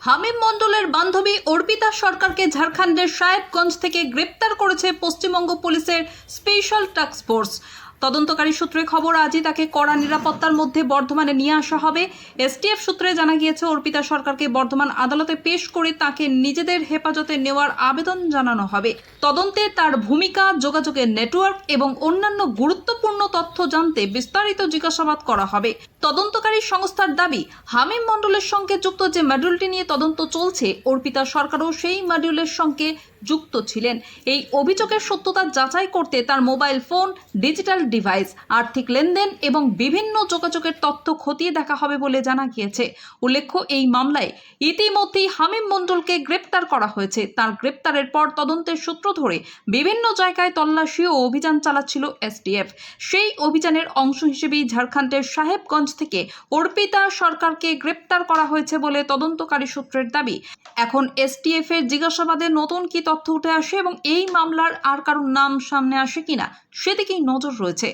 হামিম মণ্ডলের বান্ধবী অর্পিতা সরকারকে ঝাড়খণ্ডের সাহেবগঞ্জ থেকে গ্রেপ্তার করেছে পশ্চিমবঙ্গ পুলিশের স্পেশাল টাস্ক ফোর্স। তদন্তকারী সূত্রে খবর, আজই তাকে কড়া নিরাপত্তার মধ্যে বর্ধমানে নিয়ে আসা হবে। এসটিএফ সূত্রে জানা গিয়েছে, অর্পিতা সরকারকে বর্ধমান আদালতে পেশ করে তাকে নিজেদের হেফাজতে নেওয়ার আবেদন জানানো হবে। তদন্তে তার ভূমিকা, যোগাযোগের নেটওয়ার্ক এবং অন্যান্য গুরুত্বপূর্ণ তথ্য জানতে বিস্তারিত জিজ্ঞাসাবাদ করা হবে। তদন্তকারী সংস্থার দাবি, হামিম মণ্ডলের সঙ্গে যুক্ত যে মডিউলটি নিয়ে তদন্ত চলছে, অর্পিতা সরকারও সেই মডিউলের সঙ্গে যুক্ত ছিলেন। এই অভিযোগের সত্যতা যাচাই করতে তার মোবাইল ফোন, ডিজিটাল ডিভাইস, আর্থিক লেনদেন এবং বিভিন্ন যোগাযোগের তথ্য খতিয়ে দেখা হবে বলে জানা গিয়েছে। উল্লেখ্য, এই মামলায় ইতিমধ্যেই হামিম মণ্ডলকে গ্রেপ্তার করা হয়েছে। তার গ্রেপ্তারের পর তদন্তের সূত্র ধরে বিভিন্ন জায়গায় তল্লাশি ও অভিযান চালাচ্ছিল এসটিএফ। সেই অভিযানের অংশ হিসেবেই ঝাড়খণ্ডের সাহেবগঞ্জ থেকে অর্পিতা সরকারকে গ্রেপ্তার করা হয়েছে বলে তদন্তকারী সূত্রের দাবি। এখন এসটিএফ এর জিজ্ঞাসাবাদে নতুন কি তথ্য উঠে আসে এবং এই মামলার আর কারোর নাম সামনে আসে কিনা সেদিকেই নজর রয়েছে।